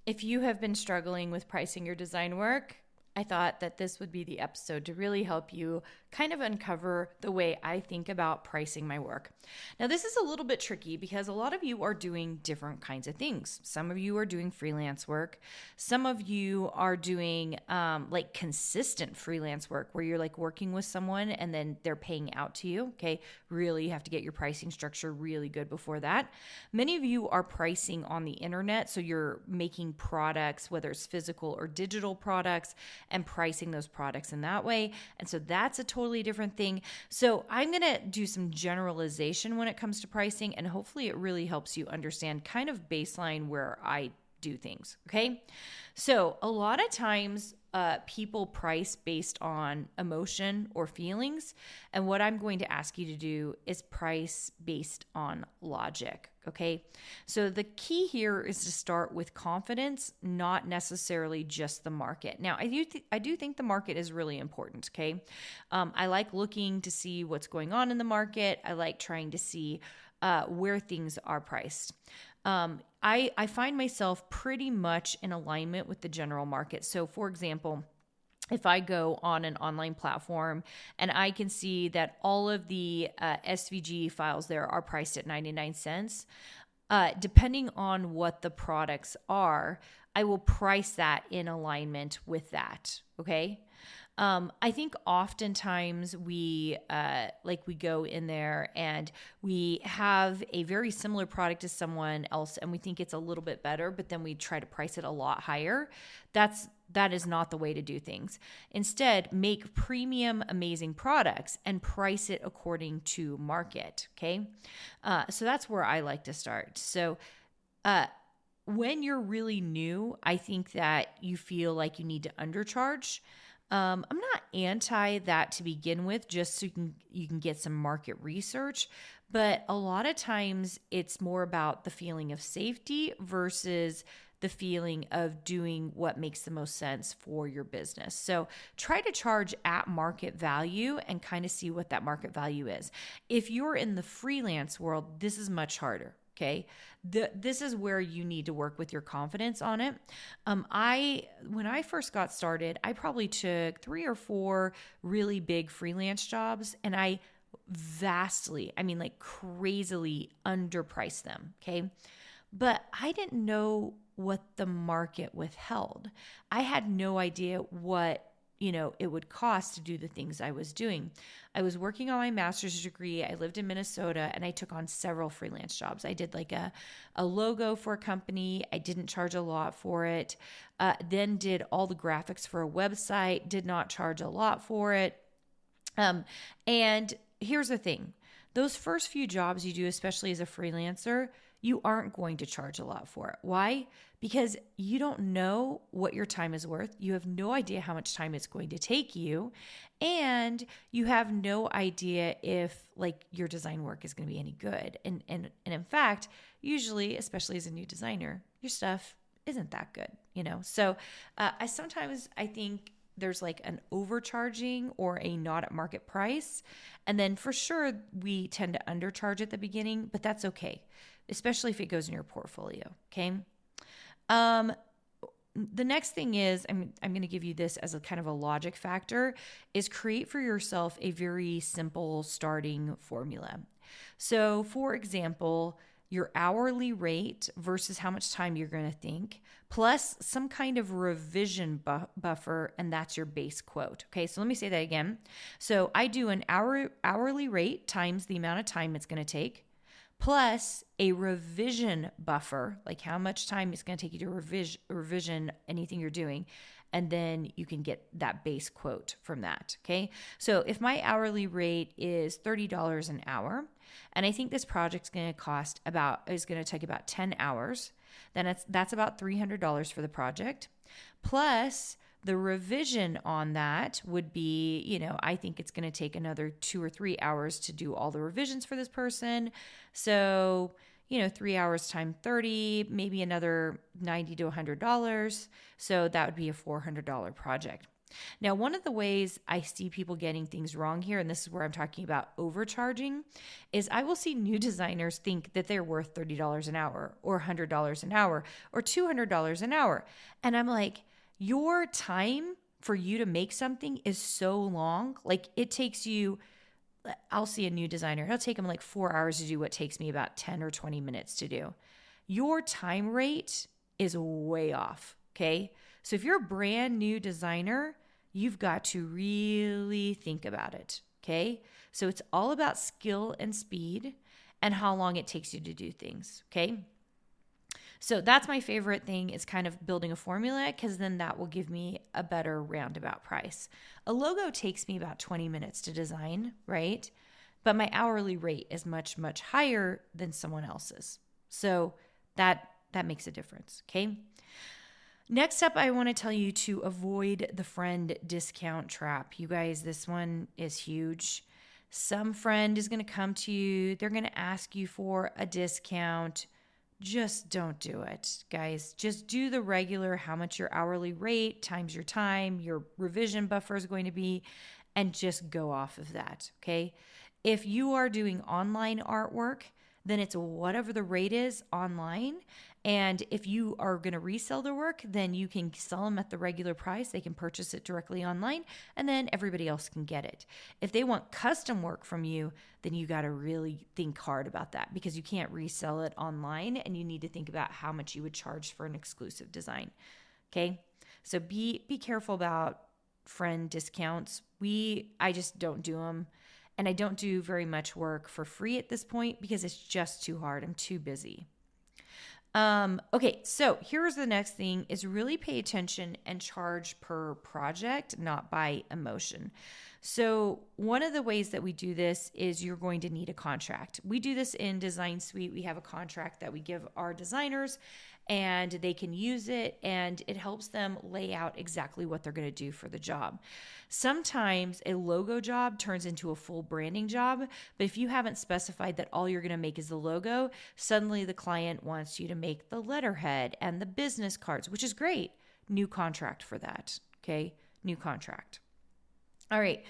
If you have been struggling with pricing your design work, I thought that this would be the episode to really help you kind of uncover the way I think about pricing my work. Now, this is a little bit tricky because a lot of you are doing different kinds of things. Some of you are doing freelance work. Some of you are doing like consistent freelance work where you're like working with someone and then they're paying out to you. Okay. Really, you have to get your pricing structure really good before that. Many of you are pricing on the internet. So you're making products, whether it's physical or digital products, and pricing those products in that way. And so that's a totally different thing. So I'm going to do some generalization when it comes to pricing, and hopefully it really helps you understand kind of baseline where I do things. Okay. So a lot of times people price based on emotion or feelings. And what I'm going to ask you to do is price based on logic. Okay. So the key here is to start with confidence, not necessarily just the market. Now, I do think the market is really important. Okay. I like looking to see what's going on in the market. I like trying to see where things are priced. I find myself pretty much in alignment with the general market. So for example, if I go on an online platform and I can see that all of the SVG files there are priced at 99 cents, depending on what the products are, I will price that in alignment with that. Okay. I think oftentimes we go in there and we have a very similar product to someone else and we think it's a little bit better, but then we try to price it a lot higher. That is not the way to do things. Instead, make premium, amazing products and price it according to market. Okay. So that's where I like to start. So, when you're really new, I think that you feel like you need to undercharge. I'm not anti that to begin with, just so you can get some market research. But a lot of times it's more about the feeling of safety versus the feeling of doing what makes the most sense for your business. So try to charge at market value and kind of see what that market value is. If you're in the freelance world, this is much harder. Okay. This is where you need to work with your confidence on it. When I first got started, I probably took 3 or 4 really big freelance jobs and I crazily underpriced them. Okay. But I didn't know what the market withheld. I had no idea what it would cost to do the things I was doing. I was working on my master's degree. I lived in Minnesota and I took on several freelance jobs. I did like a logo for a company. I didn't charge a lot for it. Then did all the graphics for a website, did not charge a lot for it. And here's the thing. Those first few jobs you do, especially as a freelancer, you aren't going to charge a lot for it. Why? Because you don't know what your time is worth. You have no idea how much time it's going to take you. And you have no idea if like your design work is going to be any good. And in fact, usually, especially as a new designer, your stuff isn't that good, So I think there's like an overcharging or a not at market price. And then for sure, we tend to undercharge at the beginning, but that's okay, especially if it goes in your portfolio. Okay. The next thing is, I'm going to give you this as a kind of a logic factor, is create for yourself a very simple starting formula. So for example, your hourly rate versus how much time you're going to think, plus some kind of revision buffer, and that's your base quote. Okay, so let me say that again. So I do an hourly rate times the amount of time it's going to take, plus a revision buffer, like how much time it's going to take you to revision anything you're doing. And then you can get that base quote from that. Okay. So if my hourly rate is $30 an hour, and I think this project's going to take about 10 hours, then that's about $300 for the project. Plus the revision on that would be, I think it's going to take another 2 or 3 hours to do all the revisions for this person. So, 3 hours times 30, maybe another $90 to $100. So that would be a $400 project. Now, one of the ways I see people getting things wrong here, and this is where I'm talking about overcharging, is I will see new designers think that they're worth $30 an hour or $100 an hour or $200 an hour. And I'm like, your time for you to make something is so long. Like it takes you, I'll see a new designer, it'll take them like 4 hours to do what takes me about 10 or 20 minutes to do. Your time rate is way off. Okay. So if you're a brand new designer, you've got to really think about it. Okay. So it's all about skill and speed and how long it takes you to do things. Okay. So that's my favorite thing, is kind of building a formula, because then that will give me a better roundabout price. A logo takes me about 20 minutes to design, right? But my hourly rate is much, much higher than someone else's. So that makes a difference. Okay. Next up, I want to tell you to avoid the friend discount trap. You guys, this one is huge. Some friend is going to come to you. They're going to ask you for a discount. Just don't do it, guys. Just do the regular, how much your hourly rate times your time, your revision buffer is going to be, and just go off of that, okay? If you are doing online artwork, then it's whatever the rate is online. And if you are going to resell the work, then you can sell them at the regular price. They can purchase it directly online, and then everybody else can get it. If they want custom work from you, then you got to really think hard about that, because you can't resell it online, and you need to think about how much you would charge for an exclusive design. Okay? So be careful about friend discounts. I just don't do them. And I don't do very much work for free at this point because it's just too hard. I'm too busy. Okay, so here's the next thing, is really pay attention and charge per project, not by emotion. So one of the ways that we do this is you're going to need a contract. We do this in Design Suite. We have a contract that we give our designers, and they can use it, and it helps them lay out exactly what they're going to do for the job. Sometimes a logo job turns into a full branding job, but if you haven't specified that all you're going to make is the logo, suddenly the client wants you to make the letterhead and the business cards, which is great. New contract for that, okay? New contract. All right.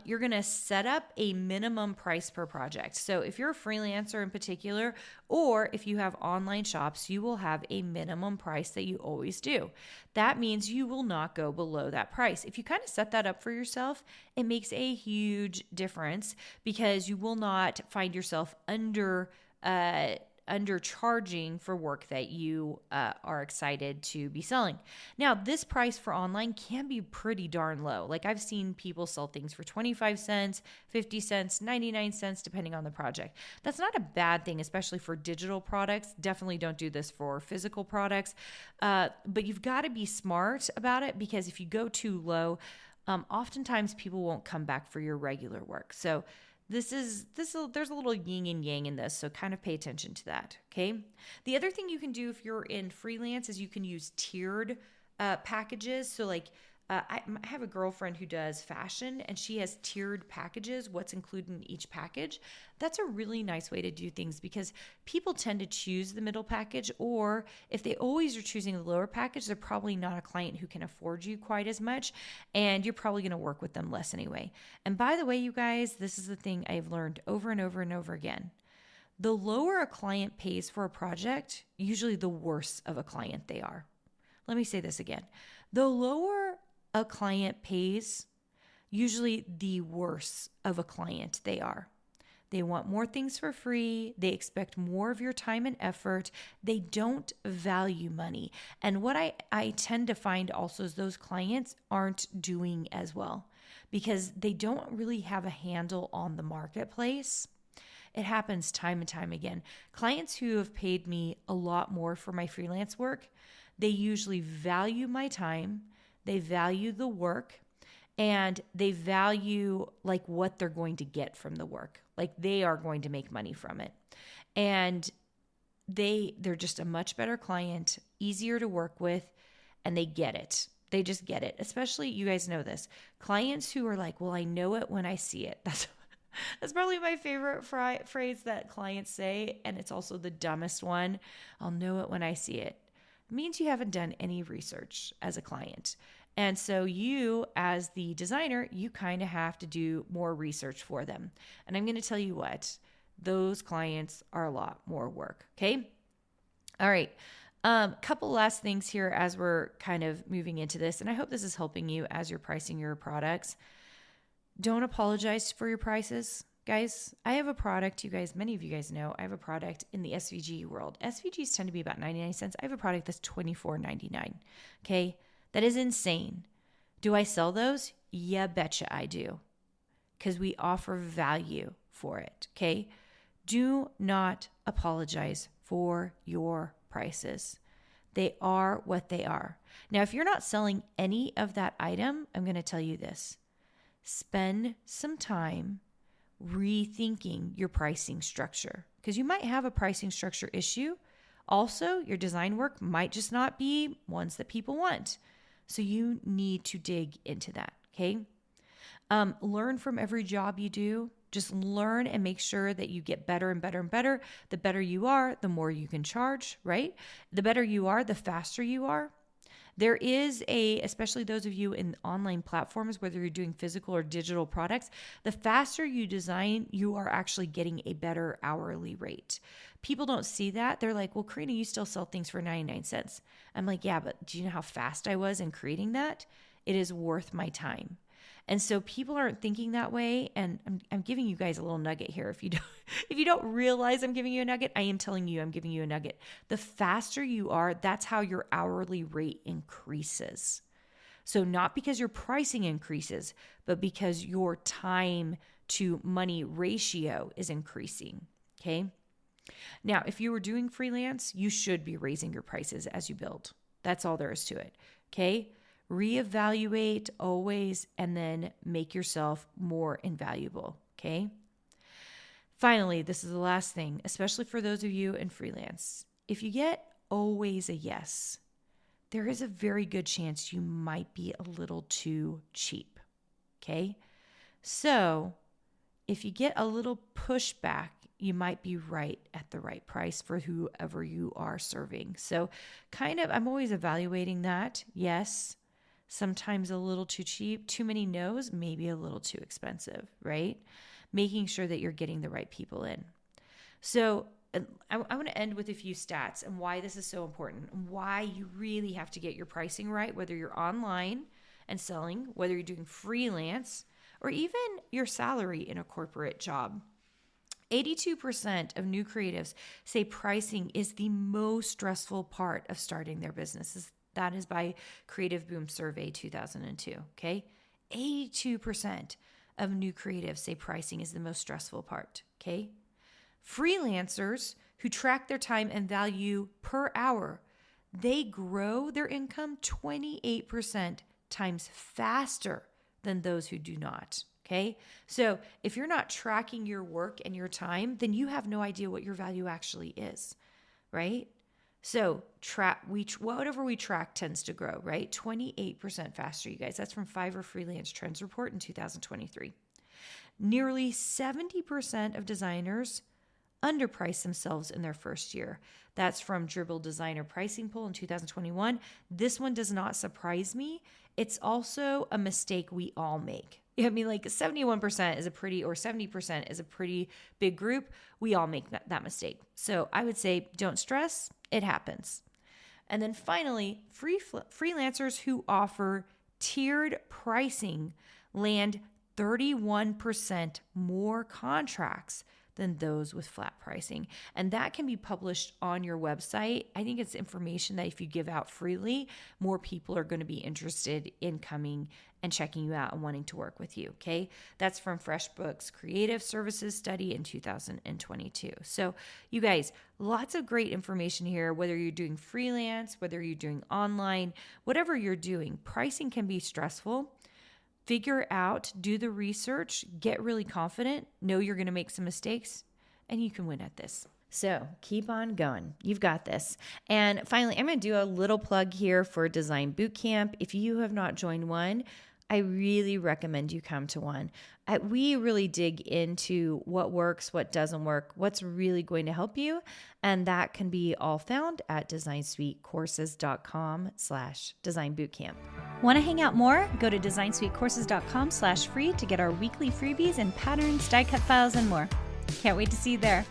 You're going to set up a minimum price per project. So if you're a freelancer in particular, or if you have online shops, you will have a minimum price that you always do. That means you will not go below that price. If you kind of set that up for yourself, it makes a huge difference, because you will not find yourself undercharging for work that you are excited to be selling. Now, this price for online can be pretty darn low. Like I've seen people sell things for 25 cents, 50 cents, 99 cents, depending on the project. That's not a bad thing, especially for digital products. Definitely don't do this for physical products. But you've got to be smart about it, because if you go too low, oftentimes people won't come back for your regular work. So there's a little yin and yang in this, so kind of pay attention to that, okay? The other thing you can do if you're in freelance is you can use tiered packages. So like I have a girlfriend who does fashion, and she has tiered packages, what's included in each package. That's a really nice way to do things, because people tend to choose the middle package, or if they always are choosing the lower package, they're probably not a client who can afford you quite as much, and you're probably going to work with them less anyway. And by the way, you guys, this is the thing I've learned over and over and over again. The lower a client pays for a project, usually the worse of a client they are. Let me say this again. The lower a client pays, usually the worse of a client they are. They want more things for free. They expect more of your time and effort. They don't value money. And what I tend to find also is those clients aren't doing as well, because they don't really have a handle on the marketplace. It happens time and time again. Clients who have paid me a lot more for my freelance work, they usually value my time. They value the work, and they value like what they're going to get from the work. Like they are going to make money from it. And they're just a much better client, easier to work with, and they get it. They just get it. Especially, you guys know this, clients who are like, well, I know it when I see it. That's probably my favorite phrase that clients say, and it's also the dumbest one. I'll know it when I see it. It means you haven't done any research as a client. And so you, as the designer, you kind of have to do more research for them. And I'm going to tell you what, those clients are a lot more work. Okay. All right. Couple last things here as we're kind of moving into this. And I hope this is helping you as you're pricing your products. Don't apologize for your prices. Guys, I have a product, you guys, many of you guys know, I have a product in the SVG world. SVGs tend to be about 99 cents. I have a product that's $24.99. Okay. That is insane. Do I sell those? Yeah, betcha I do. Because we offer value for it. Okay. Do not apologize for your prices. They are what they are. Now, if you're not selling any of that item, I'm going to tell you this. Spend some time rethinking your pricing structure because you might have a pricing structure issue. Also, your design work might just not be ones that people want. So you need to dig into that, okay? Learn from every job you do. Just learn and make sure that you get better and better and better. The better you are, the more you can charge, right? The better you are, the faster you are. There is especially those of you in online platforms, whether you're doing physical or digital products, the faster you design, you are actually getting a better hourly rate. People don't see that. They're like, well, Carina, you still sell things for 99 cents. I'm like, yeah, but do you know how fast I was in creating that? It is worth my time. And so people aren't thinking that way. And I'm giving you guys a little nugget here. If you don't realize I'm giving you a nugget, I am telling you I'm giving you a nugget. The faster you are, that's how your hourly rate increases. So not because your pricing increases, but because your time to money ratio is increasing. Okay. Now, if you were doing freelance, you should be raising your prices as you build. That's all there is to it. Okay. Reevaluate always, and then make yourself more invaluable. Okay. Finally, this is the last thing, especially for those of you in freelance. If you get always a yes, there is a very good chance you might be a little too cheap. Okay. So if you get a little pushback, you might be right at the right price for whoever you are serving. So I'm always evaluating that. Yes. Sometimes a little too cheap, too many no's, maybe a little too expensive, right? Making sure that you're getting the right people in. So I want to end with a few stats and why this is so important and why you really have to get your pricing right, whether you're online and selling, whether you're doing freelance, or even your salary in a corporate job. 82% of new creatives say pricing is the most stressful part of starting their businesses. That is by Creative Boom Survey 2002, okay? 82% of new creatives say pricing is the most stressful part, okay? Freelancers who track their time and value per hour, they grow their income 28% times faster than those who do not, okay? So if you're not tracking your work and your time, then you have no idea what your value actually is, right? So whatever we track tends to grow, right? 28% faster, you guys. That's from Fiverr Freelance Trends Report in 2023. Nearly 70% of designers underprice themselves in their first year. That's from Dribble Designer Pricing Poll in 2021. This one does not surprise me. It's also a mistake we all make. I mean, like 71% is 70% is a pretty big group. We all make that mistake. So I would say don't stress. It happens. And then finally, freelancers who offer tiered pricing land 31% more contracts than those with flat pricing. And that can be published on your website. I think it's information that if you give out freely, more people are going to be interested in coming and checking you out and wanting to work with you, okay? That's from FreshBooks Creative Services Study in 2022. So you guys, lots of great information here, whether you're doing freelance, whether you're doing online, whatever you're doing, pricing can be stressful. Figure out, do the research, get really confident, know you're going to make some mistakes, and you can win at this. So keep on going. You've got this. And finally, I'm going to do a little plug here for Design Bootcamp. If you have not joined one, I really recommend you come to one. We really dig into what works, what doesn't work, what's really going to help you. And that can be all found at designsuitecourses.com/design bootcamp. Want to hang out more? Go to designsuitecourses.com/free to get our weekly freebies and patterns, die cut files, and more. Can't wait to see you there.